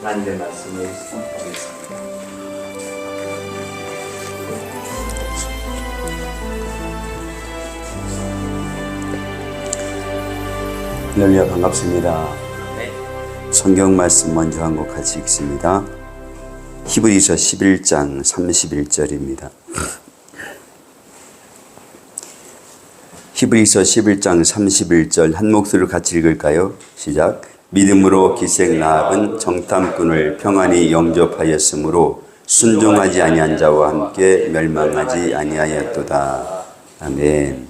하나님의 말씀을 보겠습니다. 할렐루야, 반갑습니다. 네. 성경 말씀 먼저 한 곡 같이 읽습니다. 히브리서 11장 31절입니다. 히브리서 11장 31절 한 목소리로 같이 읽을까요? 시작. 믿음으로 기생 라합은 정탐꾼을 평안히 영접하였으므로 순종하지 아니한 자와 함께 멸망하지 아니하였도다. 아멘.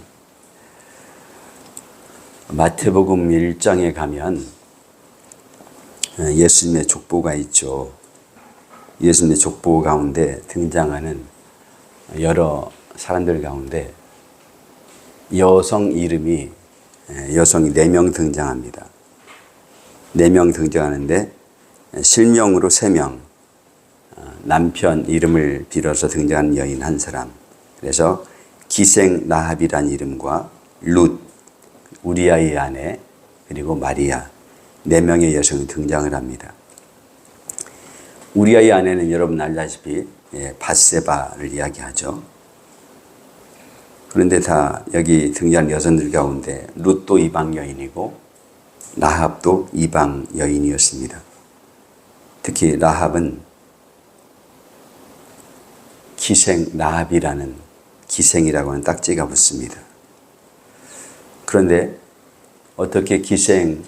마태복음 1장에 가면 예수님의 족보가 있죠. 예수님의 족보 가운데 등장하는 여러 사람들 가운데 여성이 4명 등장합니다. 4명 등장하는데 실명으로 3명, 남편 이름을 빌어서 등장하는 여인 한 사람, 그래서 기생 라합이라는 이름과 룻, 우리아의 아내, 그리고 마리아, 4명의 여성이 등장을 합니다. 우리아의 아내는 여러분 알다시피 밧세바를 이야기하죠. 그런데 다 여기 등장한 여성들 가운데 룻도 이방 여인이고 라합도 이방 여인이었습니다. 특히 라합은 기생 라합이라는 기생이라고 하는 딱지가 붙습니다. 그런데 어떻게 기생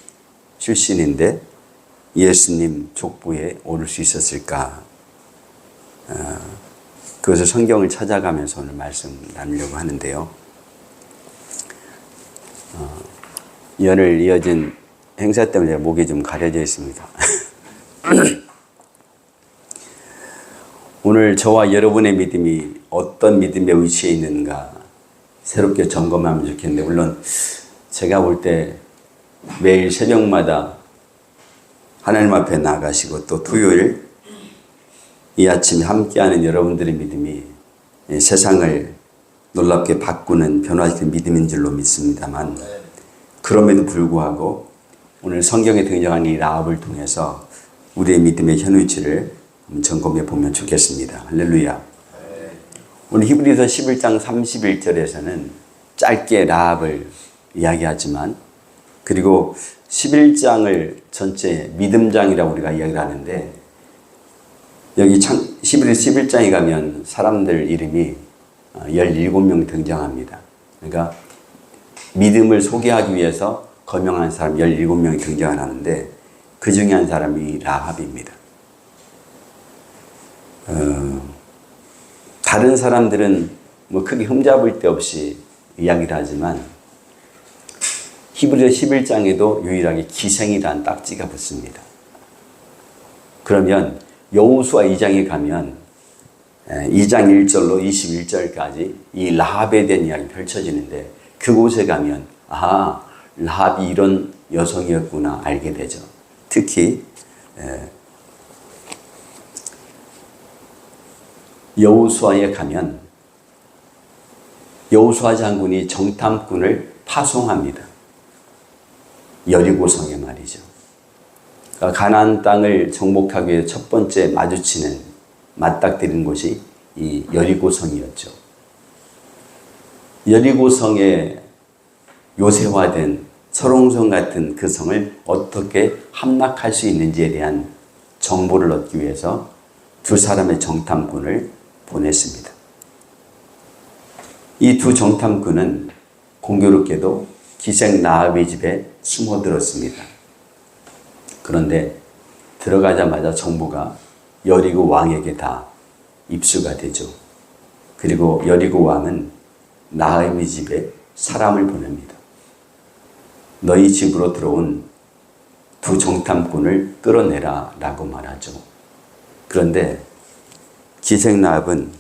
출신인데 예수님 족보에 오를 수 있었을까? 그것을 성경을 찾아가면서 오늘 말씀 나누려고 하는데요. 연을 이어진 행사 때문에 목이 좀 가려져 있습니다. 오늘 저와 여러분의 믿음이 어떤 믿음의 위치에 있는가 새롭게 점검하면 좋겠는데, 물론 제가 볼 때 매일 새벽마다 하나님 앞에 나가시고 또 토요일 이 아침에 함께하는 여러분들의 믿음이 세상을 놀랍게 바꾸는 변화시키는 믿음인 줄로 믿습니다만, 그럼에도 불구하고 오늘 성경에 등장한 이 라합을 통해서 우리의 믿음의 현 위치를 점검해 보면 좋겠습니다. 할렐루야. 오늘 히브리서 11장 31절에서는 짧게 라합을 이야기하지만, 그리고 11장을 전체 믿음장이라고 우리가 이야기를 하는데, 여기 히브리서 11장에 가면 사람들 이름이 17명 등장합니다. 그러니까 믿음을 소개하기 위해서 거명한 사람 17명이 등장을 하는데, 그 중에 한 사람이 라합입니다. 다른 사람들은 뭐 크게 흠잡을 데 없이 이야기를 하지만 히브리서 11장에도 유일하게 기생이라는 딱지가 붙습니다. 그러면 여호수아 2장에 가면 2장 1절로 21절까지 이 라합에 대한 이야기 펼쳐지는데, 그곳에 가면 라합이 이런 여성이었구나 알게 되죠. 특히 여호수아에 가면 여호수아 장군이 정탐꾼을 파송합니다. 여리고성에 말이죠. 가나안 땅을 정복하기 위해 첫 번째 맞닥뜨리는 곳이 이 여리고성이었죠. 여리고성에 요새화된 설홍성 같은 그 성을 어떻게 함락할 수 있는지에 대한 정보를 얻기 위해서 두 사람의 정탐꾼을 보냈습니다. 이 두 정탐꾼은 공교롭게도 기생 라합의 집에 숨어들었습니다. 그런데 들어가자마자 정보가 여리고 왕에게 다 입수가 되죠. 그리고 여리고 왕은 라합의 집에 사람을 보냅니다. 너희 집으로 들어온 두 정탐꾼을 끌어내라 라고 말하죠. 그런데 기생 라합은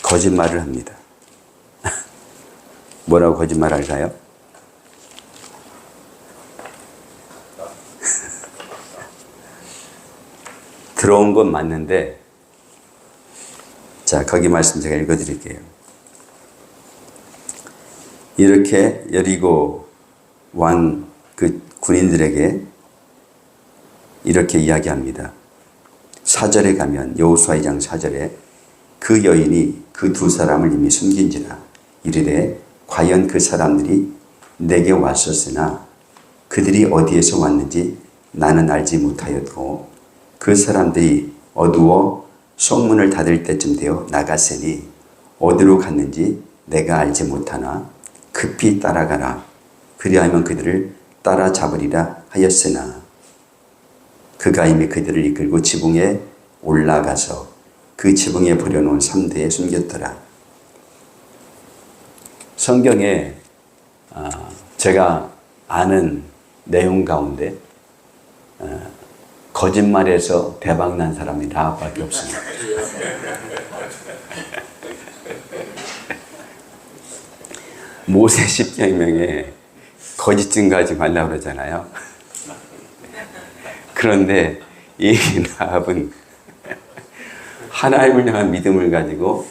거짓말을 합니다. 뭐라고 거짓말할까요? 들어온 건 맞는데, 자, 거기 말씀 제가 읽어드릴게요. 이렇게 여리고 왕 그 군인들에게 이렇게 이야기합니다. 4절에 가면 여호수아 2장 4절에 그 여인이 그 두 사람을 이미 숨긴지라 이르되 과연 그 사람들이 내게 왔었으나 그들이 어디에서 왔는지 나는 알지 못하였고 그 사람들이 어두워 성문을 닫을 때쯤 되어 나갔으니 어디로 갔는지 내가 알지 못하나 급히 따라가라. 그리하면 그들을 따라잡으리라 하였으나 그가 이미 그들을 이끌고 지붕에 올라가서 그 지붕에 버려놓은 삼대에 숨겼더라. 성경에 제가 아는 내용 가운데 거짓말에서 대박난 사람이 라합밖에 없습니다. 모세 10계명에 거짓 증거하지 말라고 그러잖아요. 그런데 이 라합은 하나님을 향한 믿음을 가지고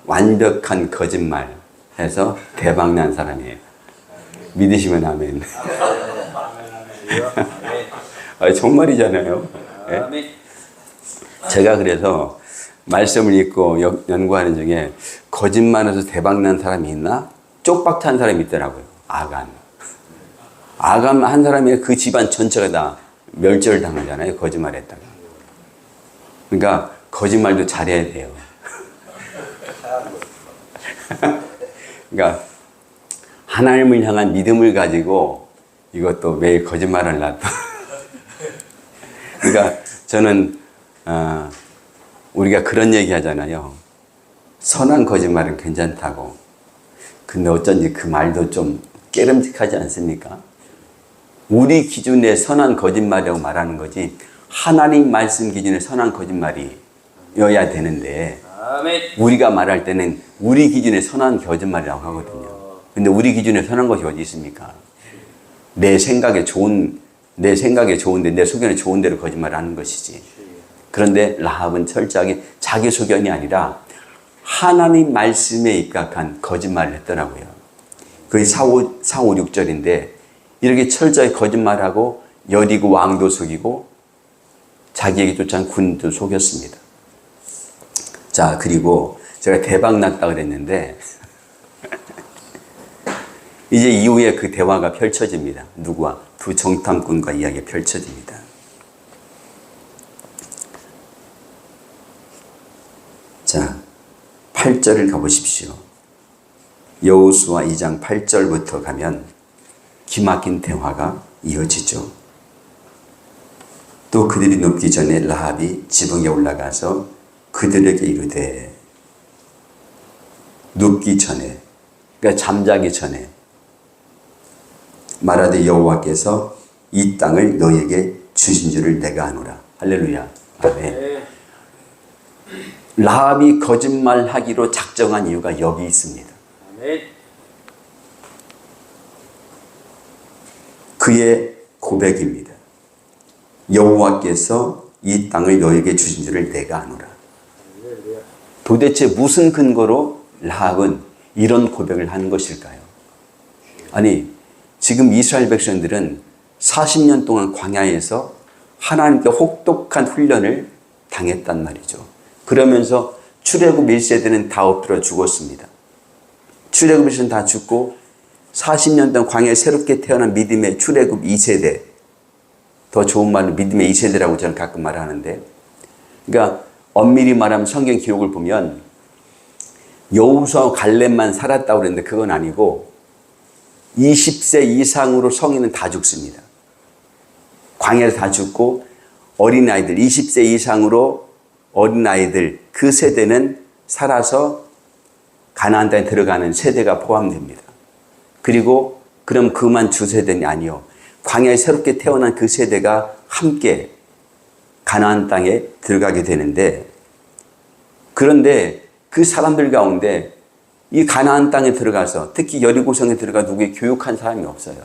완벽한 거짓말해서 대박난 사람이에요. 믿으시면 아멘. 정말이잖아요. 네? 제가 그래서 말씀을 읽고 연구하는 중에 거짓말해서 대박난 사람이 있나? 쪽박 찬 사람이 있더라고요. 아간 한 사람이 그 집안 전체가 다 멸절 당하잖아요. 거짓말했다가. 그러니까 거짓말도 잘해야 돼요. 그러니까 하나님을 향한 믿음을 가지고 이것도 매일 거짓말을 놨다. 그러니까 저는 우리가 그런 얘기 하잖아요. 선한 거짓말은 괜찮다고. 근데 어쩐지 그 말도 좀 깨름직하지 않습니까? 우리 기준의 선한 거짓말이라고 말하는 거지 하나님 말씀 기준의 선한 거짓말이어야 되는데 우리가 말할 때는 우리 기준의 선한 거짓말이라고 하거든요. 근데 우리 기준에 선한 것이 어디 있습니까? 내 생각에 좋은데 내 소견에 좋은 대로 거짓말을 하는 것이지. 그런데 라합은 철저하게 자기 소견이 아니라 하나님 말씀에 입각한 거짓말을 했더라고요. 그게 4, 5, 6절인데 이렇게 철저히 거짓말하고 여리고 왕도 속이고 자기에게 쫓아온 군도 속였습니다. 자, 그리고 제가 대박 났다 그랬는데 이제 이후에 그 대화가 펼쳐집니다. 누구와? 두 정탐꾼과 이야기가 펼쳐집니다. 자, 8절을 가보십시오. 여호수아 2장 8절부터 가면 기막힌 대화가 이어지죠. 또 그들이 눕기 전에 라합이 지붕에 올라가서 그들에게 이르되 눕기 전에 그러니까 잠자기 전에 말하되 여호와께서 이 땅을 너에게 주신 줄을 내가 아노라. 할렐루야. 아멘. 라합이 거짓말하기로 작정한 이유가 여기 있습니다. 아멘. 그의 고백입니다. 여호와께서 이 땅을 너에게 주신 줄을 내가 아노라. 도대체 무슨 근거로 라합은 이런 고백을 하는 것일까요? 아니, 지금 이스라엘 백성들은 40년 동안 광야에서 하나님께 혹독한 훈련을 당했단 말이죠. 그러면서 출애굽 1세대는 다 엎드려 죽었습니다. 출애굽 1세대는 다 죽고 40년 동안 광야에 새롭게 태어난 믿음의 출애굽 2세대, 더 좋은 말로 믿음의 2세대라고 저는 가끔 말하는데, 그러니까 엄밀히 말하면 성경 기록을 보면 여호수아와 갈렙만 살았다고 그랬는데 그건 아니고 20세 이상으로 성인은 다 죽습니다. 광야에서 다 죽고 어린아이들 20세 이상으로 어린아이들 그 세대는 살아서 가나안 땅에 들어가는 세대가 포함됩니다. 그리고 그럼 그만 주 세대는 아니요. 광야에 새롭게 태어난 그 세대가 함께 가나안 땅에 들어가게 되는데, 그런데 그 사람들 가운데 이 가나안 땅에 들어가서 특히 여리고성에 들어가 누구에 교육한 사람이 없어요.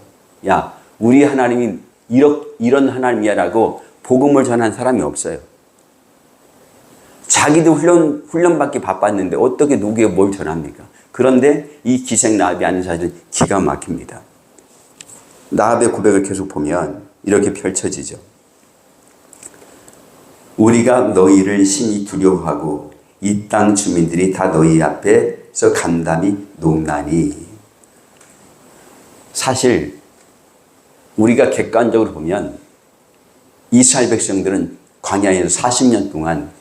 야, 우리 하나님이 이런 하나님이야라고 복음을 전한 사람이 없어요. 자기도 훈련받기 바빴는데 어떻게 누구에게 뭘 전합니까? 그런데 이 기생 라합이 하는 사실은 기가 막힙니다. 라합의 고백을 계속 보면 이렇게 펼쳐지죠. 우리가 너희를 심히 두려워하고 이 땅 주민들이 다 너희 앞에서 간담이 높나니. 사실 우리가 객관적으로 보면 이스라엘 백성들은 광야에서 40년 동안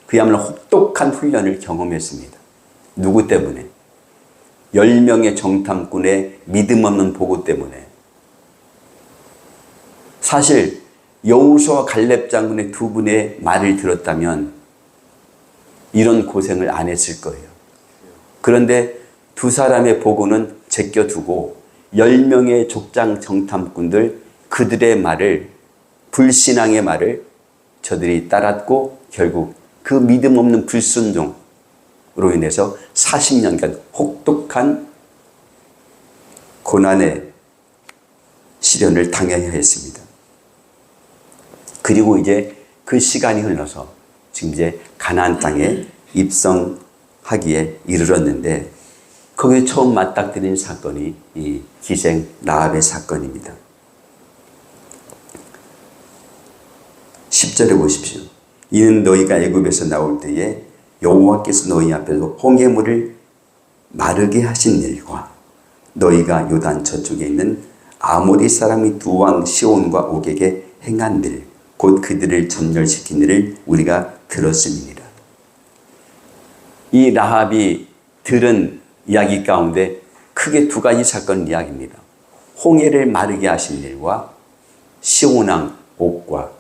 그야말로 혹독한 훈련을 경험했습니다. 누구 때문에? 10명의 정탐꾼의 믿음 없는 보고 때문에. 사실 여호수아와 갈렙 장군의 두 분의 말을 들었다면 이런 고생을 안 했을 거예요. 그런데 두 사람의 보고는 제껴두고 10명의 족장 정탐꾼들, 그들의 말을, 불신앙의 말을 저들이 따랐고 결국 그 믿음 없는 불순종으로 인해서 40년간 혹독한 고난의 시련을 당해야 했습니다. 그리고 이제 그 시간이 흘러서 지금 이제 가나안 땅에 입성하기에 이르렀는데 거기에 처음 맞닥뜨린 사건이 이 기생 라합의 사건입니다. 10절에 보십시오. 이는 너희가 애굽에서 나올 때에 여호와께서 너희 앞에서 홍해물을 마르게 하신 일과 너희가 요단 저쪽에 있는 아모리 사람의 두 왕 시온과 옥에게 행한 일, 곧 그들을 전멸시킨 일을 우리가 들었음이니라. 이 라합이 들은 이야기 가운데 크게 두 가지 사건 이야기입니다. 홍해를 마르게 하신 일과 시온왕 옥과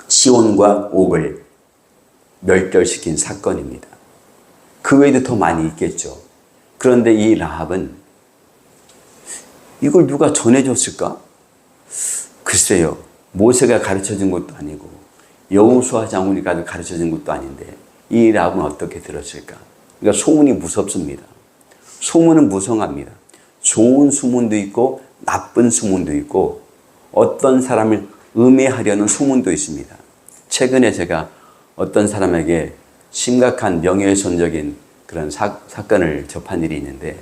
시온과 옥을 멸절시킨 사건입니다. 그 외에도 더 많이 있겠죠. 그런데 이 라합은 이걸 누가 전해줬을까? 글쎄요. 모세가 가르쳐준 것도 아니고 여호수아 장군이 가르쳐준 것도 아닌데 이 라합은 어떻게 들었을까? 그러니까 소문이 무섭습니다. 소문은 무성합니다. 좋은 소문도 있고 나쁜 소문도 있고 어떤 사람을 음해하려는 소문도 있습니다. 최근에 제가 어떤 사람에게 심각한 명예훼손적인 그런 사건을 접한 일이 있는데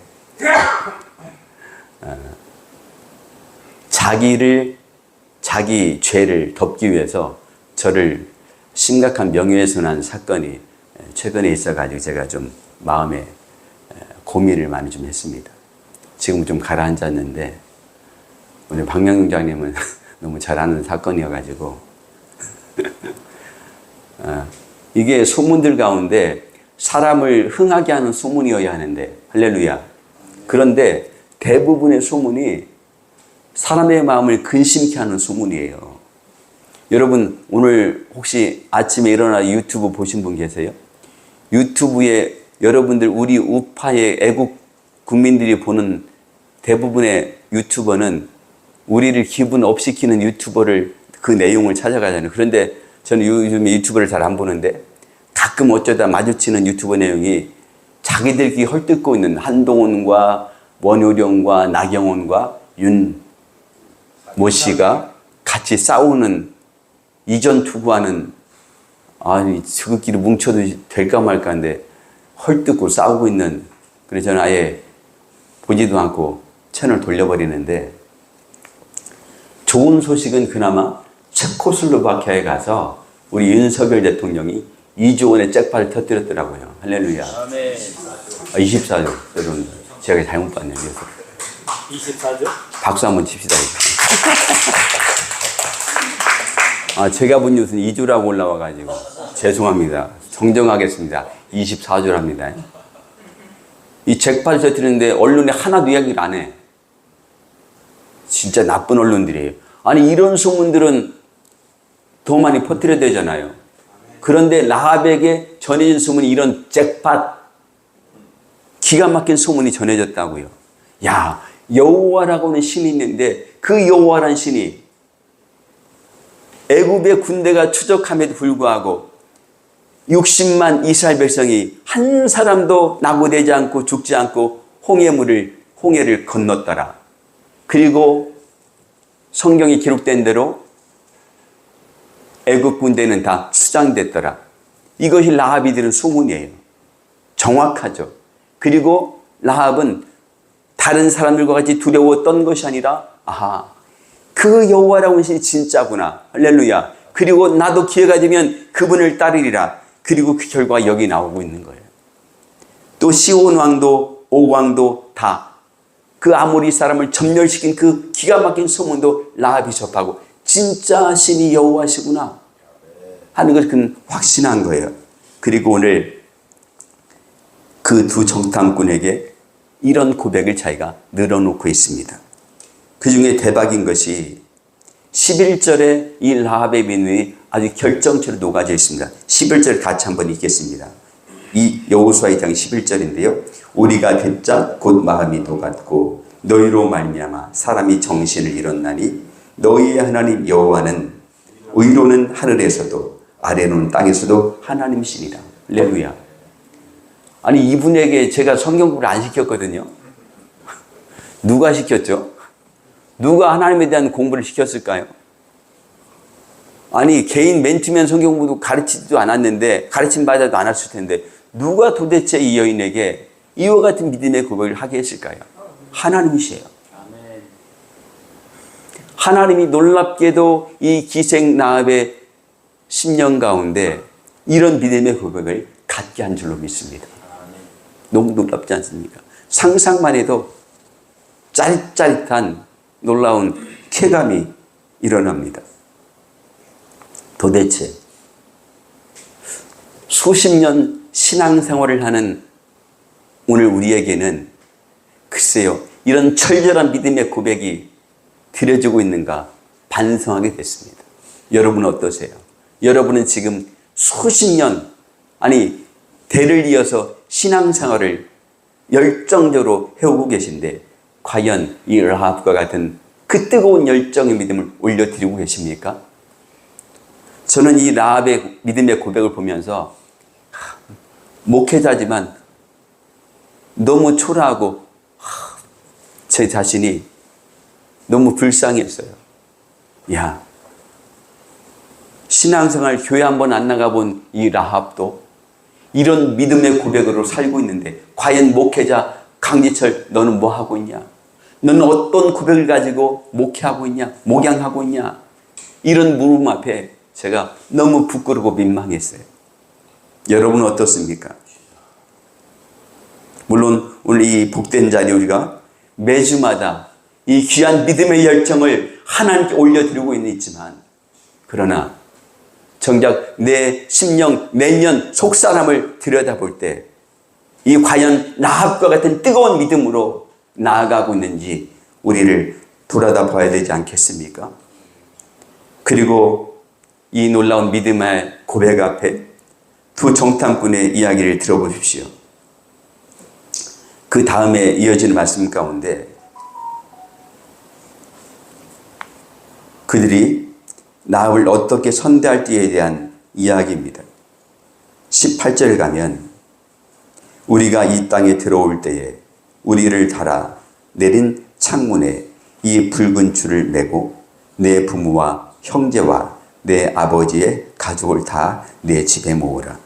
자기 죄를 덮기 위해서 저를 심각한 명예훼손한 사건이 최근에 있어가지고 제가 좀 마음에 고민을 많이 좀 했습니다. 지금 좀 가라앉았는데 오늘 박명장님은 너무 잘 아는 사건이어가지고 이게 소문들 가운데 사람을 흥하게 하는 소문이어야 하는데 할렐루야. 그런데 대부분의 소문이 사람의 마음을 근심케 하는 소문이에요. 여러분 오늘 혹시 아침에 일어나 유튜브 보신 분 계세요? 유튜브에 여러분들 우리 우파의 애국 국민들이 보는 대부분의 유튜버는 우리를 기분 업시키는 유튜버를 그 내용을 찾아가잖아요. 그런데 저는 요즘에 유튜브를 잘 안 보는데 가끔 어쩌다 마주치는 유튜버 내용이 자기들끼리 헐뜯고 있는 한동훈과 원효령과 나경원과 윤모 씨가 같이 싸우는 이전 투구하는 아니 저것끼리 뭉쳐도 될까 말까 한데 헐뜯고 싸우고 있는 그래서 저는 아예 보지도 않고 채널 돌려버리는데 좋은 소식은 그나마 체코슬로바키아에 가서 우리 윤석열 대통령이 2조 원의 잭팟을 터뜨렸더라고요. 할렐루야. 아멘. 24조. 여러분 제가 잘못 봤네요. 24조? 박수 한번 칩시다. 제가 본 뉴스는 2조라고 올라와가지고 죄송합니다. 정정하겠습니다. 24조랍니다. 이 잭팟을 터뜨리는데 언론에 하나도 이야기를 안 해. 진짜 나쁜 언론들이에요. 아니 이런 소문들은 더 많이 퍼뜨려야 되잖아요. 그런데 라합에게 전해진 소문이 이런 잭팟 기가 막힌 소문이 전해졌다고요. 야 여호와라고 하는 신이 있는데 그 여호와란 신이 애굽의 군대가 추적함에도 불구하고 60만 이스라엘 백성이 한 사람도 낙오되지 않고 죽지 않고 홍해를 건넜더라. 그리고 성경이 기록된 대로 애굽 군대는 다 수장됐더라. 이것이 라합이 들은 소문이에요. 정확하죠. 그리고 라합은 다른 사람들과 같이 두려웠던 것이 아니라 그 여호와라고 하는 신이 진짜구나. 할렐루야. 그리고 나도 기회가 되면 그분을 따르리라. 그리고 그 결과가 여기 나오고 있는 거예요. 또 시온 왕도 옥 왕도 다 그 아모리 사람을 점멸시킨 그 기가 막힌 소문도 라합이 접하고 진짜 신이 여호와시구나 하는 것을 그는 확신한 거예요. 그리고 오늘 그 두 정탐꾼에게 이런 고백을 자기가 늘어놓고 있습니다. 그 중에 대박인 것이 11절에 이 라합의 믿음이 아주 결정체로 녹아져 있습니다. 11절 같이 한번 읽겠습니다. 이 여호수아 2장 11절인데요. 우리가 듣자 곧 마음이 녹았고 너희로 말미암아 사람이 정신을 잃었나니 너희의 하나님 여호와는 위로는 하늘에서도 아래로는 땅에서도 하나님이시니라. 할렐루야. 아니 이분에게 제가 성경 공부를 안 시켰거든요. 누가 시켰죠? 누가 하나님에 대한 공부를 시켰을까요? 아니 개인 맨투맨 성경 공부도 가르치지도 않았는데 가르침 받아도 안 했을 텐데 누가 도대체 이 여인에게 이와 같은 믿음의 고백을 하게 했을까요? 하나님이시에요. 하나님이 놀랍게도 이 기생 라합의 10년 가운데 이런 믿음의 고백을 갖게 한 줄로 믿습니다. 너무 놀랍지 않습니까? 상상만 해도 짜릿짜릿한 놀라운 쾌감이 일어납니다. 도대체 수십 년 신앙생활을 하는 오늘 우리에게는 글쎄요, 이런 철저한 믿음의 고백이 드려지고 있는가 반성하게 됐습니다. 여러분은 어떠세요? 여러분은 지금 수십 년, 아니 대를 이어서 신앙생활을 열정적으로 해오고 계신데 과연 이 라합과 같은 그 뜨거운 열정의 믿음을 올려드리고 계십니까? 저는 이 라합의 믿음의 고백을 보면서 목회자지만 너무 초라하고 제 자신이 너무 불쌍했어요. 야, 신앙생활 교회 한번 안 나가본 이 라합도 이런 믿음의 고백으로 살고 있는데 과연 목회자 강지철 너는 뭐 하고 있냐? 너는 어떤 고백을 가지고 목회하고 있냐? 목양하고 있냐? 이런 물음 앞에 제가 너무 부끄럽고 민망했어요. 여러분은 어떻습니까? 물론 오늘 이 복된 자리에 우리가 매주마다 이 귀한 믿음의 열정을 하나님께 올려드리고 있지만 그러나 정작 내 심령, 내년 속사람을 들여다볼 때 이 과연 라합과 같은 뜨거운 믿음으로 나아가고 있는지 우리를 돌아다 봐야 되지 않겠습니까? 그리고 이 놀라운 믿음의 고백 앞에 두 정탐꾼의 이야기를 들어보십시오. 그 다음에 이어지는 말씀 가운데 그들이 라합을 어떻게 선대할지에 대한 이야기입니다. 18절에 가면 우리가 이 땅에 들어올 때에 우리를 달아 내린 창문에 이 붉은 줄을 매고 내 부모와 형제와 내 아버지의 가족을 다 내 집에 모으라.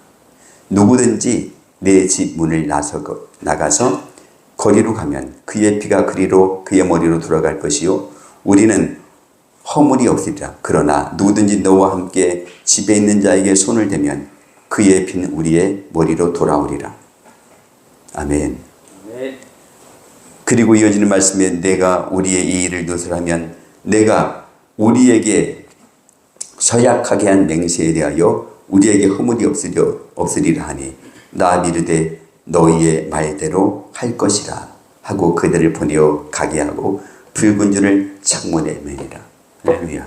누구든지 내 집 문을 나가서 거리로 가면 그의 피가 그리로 그의 머리로 돌아갈 것이요 우리는 허물이 없으리라. 그러나 누구든지 너와 함께 집에 있는 자에게 손을 대면 그의 피는 우리의 머리로 돌아오리라. 아멘. 그리고 이어지는 말씀에 내가 우리의 이 일을 누설하면 내가 우리에게 서약하게 한 맹세에 대하여 우리에게 허물이 없으리라 하니 나 미르되 너희의 말대로 할 것이라 하고 그들을 보내어 가게 하고 붉은 줄을 창문에 매니라. 할렐루야.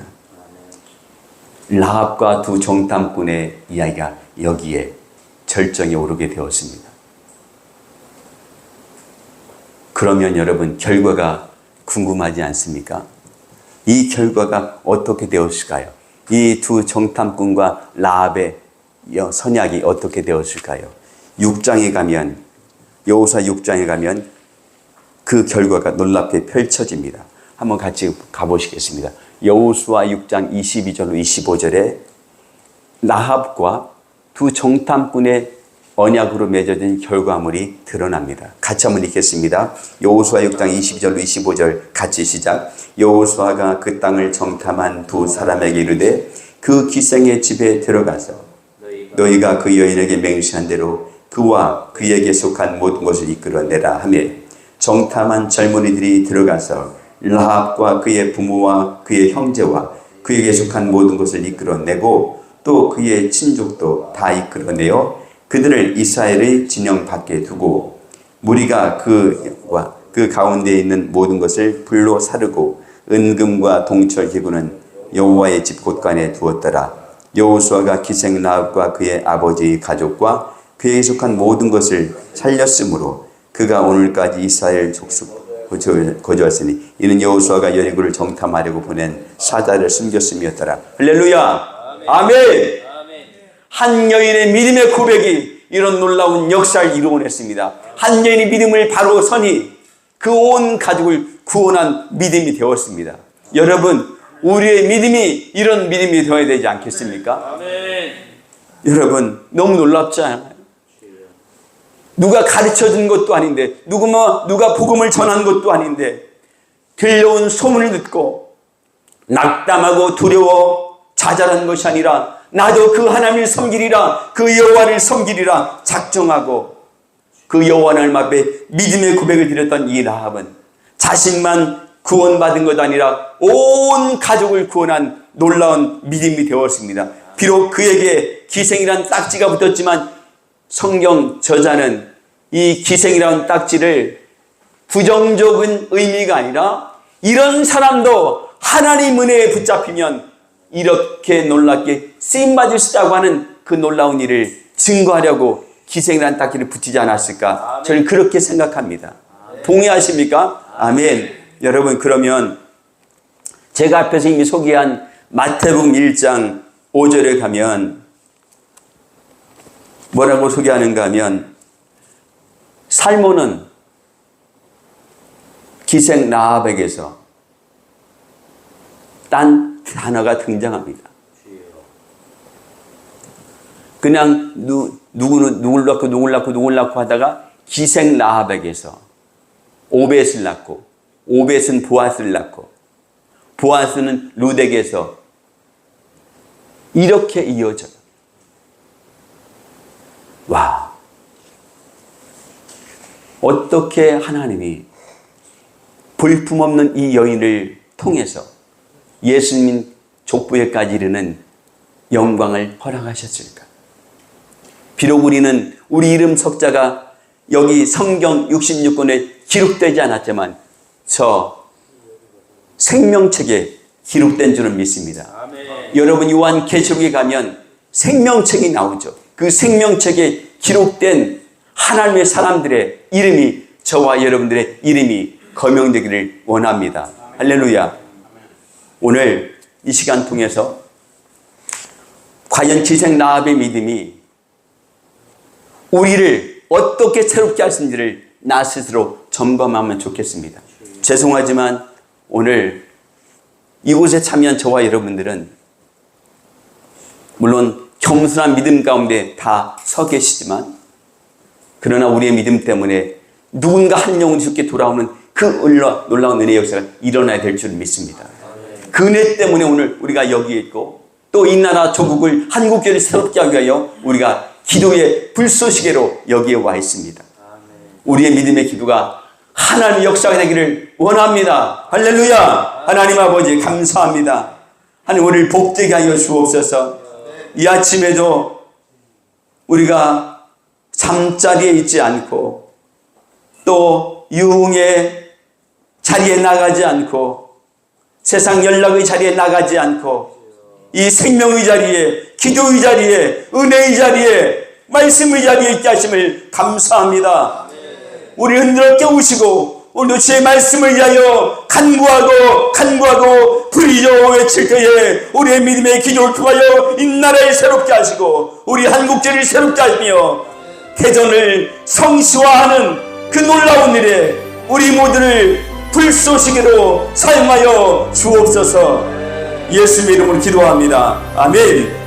라합과 두 정탐꾼의 이야기가 여기에 절정에 오르게 되었습니다. 그러면 여러분 결과가 궁금하지 않습니까? 이 결과가 어떻게 되었을까요? 이 두 정탐꾼과 라합의 선약이 어떻게 되었을까요? 6장에 가면 여호수아 6장에 가면 그 결과가 놀랍게 펼쳐집니다. 한번 같이 가보시겠습니다. 여호수아 6장 22절로 25절에 라합과 두 정탐꾼의 언약으로 맺어진 결과물이 드러납니다. 같이 한번 읽겠습니다. 여호수아 6장 22절로 25절 같이 시작. 여호수아가 그 땅을 정탐한 두 사람에게 이르되 그 기생의 집에 들어가서 너희가 그 여인에게 맹세한 대로 그와 그에게 속한 모든 것을 이끌어내라 하며 정탐한 젊은이들이 들어가서 라합과 그의 부모와 그의 형제와 그에게 속한 모든 것을 이끌어내고 또 그의 친족도 다 이끌어내어 그들을 이스라엘의 진영 밖에 두고 무리가 그와 그 가운데 있는 모든 것을 불로 사르고 은금과 동철 기구는 여호와의 집 곳간에 두었더라. 여호수아가 기생 라합과 그의 아버지의 가족과 그에게 속한 모든 것을 살렸으므로 그가 오늘까지 이스라엘 족속 거주하시니 이는 여호수아가 여리고를 정탐하려고 보낸 사자를 숨겼음이었더라. 할렐루야. 아멘. 한 여인의 믿음의 고백이 이런 놀라운 역사를 이루어냈습니다. 한 여인의 믿음을 바로 서니 그 온 가족을 구원한 믿음이 되었습니다. 여러분, 우리의 믿음이 이런 믿음이 되어야 되지 않겠습니까? 아멘. 여러분, 너무 놀랍지 않아요? 누가 가르쳐준 것도 아닌데, 누가 복음을 전한 것도 아닌데, 들려온 소문을 듣고 낙담하고 두려워 좌절한 것이 아니라 나도 그 하나님을 섬기리라, 그 여호와를 섬기리라 작정하고 그 여호와 하나님 앞에 믿음의 고백을 드렸던 이 라합은 자신만 구원받은 것 아니라 온 가족을 구원한 놀라운 믿음이 되었습니다. 비록 그에게 기생이란 딱지가 붙었지만 성경 저자는 이 기생이라는 딱지를 부정적인 의미가 아니라 이런 사람도 하나님 은혜에 붙잡히면 이렇게 놀랍게 쓰임받을 수 있다고 하는 그 놀라운 일을 증거하려고 기생이라는 딱지를 붙이지 않았을까? 저는 그렇게 생각합니다. 동의하십니까? 아멘. 여러분, 그러면 제가 앞에서 이미 소개한 마태복음 1장 5절에 가면 뭐라고 소개하는가 하면 살몬은 기생 라합에게서 딴 단어가 등장합니다. 그냥 누굴 낳고 하다가 기생 라합에게서 오벳을 낳고 오벳은 보아스를 낳고 보아스는 룻에게서 이렇게 이어져요. 와, 어떻게 하나님이 볼품없는 이 여인을 통해서 예수님 족보에까지 이르는 영광을 허락하셨을까? 비록 우리는 우리 이름 석자가 여기 성경 66권에 기록되지 않았지만 저 생명책에 기록된 줄은 믿습니다. 아멘. 여러분, 요한계시록에 가면 생명책이 나오죠. 그 생명책에 기록된 하나님의 사람들의 이름이 저와 여러분들의 이름이 거명되기를 원합니다. 할렐루야. 오늘 이 시간 통해서 과연 기생 라합의 믿음이 우리를 어떻게 새롭게 하신지를 나 스스로 점검하면 좋겠습니다. 죄송하지만 오늘 이곳에 참여한 저와 여러분들은 물론 겸손한 믿음 가운데 다 서 계시지만 그러나 우리의 믿음 때문에 누군가 한 영혼이 죽게 돌아오는 그 놀라운 은혜의 역사가 일어나야 될 줄 믿습니다. 그 은혜 때문에 오늘 우리가 여기에 있고 또 이 나라 조국을 한국교회를 새롭게 하기 위하여 우리가 기도의 불쏘시개로 여기에 와 있습니다. 우리의 믿음의 기도가 하나님의 역사가 되기를 원합니다. 할렐루야. 하나님 아버지 감사합니다. 하나님 우리를 복되게 하여 주옵소서. 이 아침에도 우리가 잠자리에 있지 않고 또 유흥의 자리에 나가지 않고 세상 연락의 자리에 나가지 않고 이 생명의 자리에, 기도의 자리에, 은혜의 자리에, 말씀의 자리에 있게 하심을 감사합니다. 우리 흔들어 깨우시고 오늘도 주의 말씀을 위하여 간구하고 부르짖어 외칠 때에 우리의 믿음의 기도를 통하여 이 나라를 새롭게 하시고 우리 한국제를 새롭게 하시며 대전을 성시화하는 그 놀라운 일에 우리 모두를 불쏘시개로 사용하여 주옵소서. 예수님의 이름으로 기도합니다. 아멘.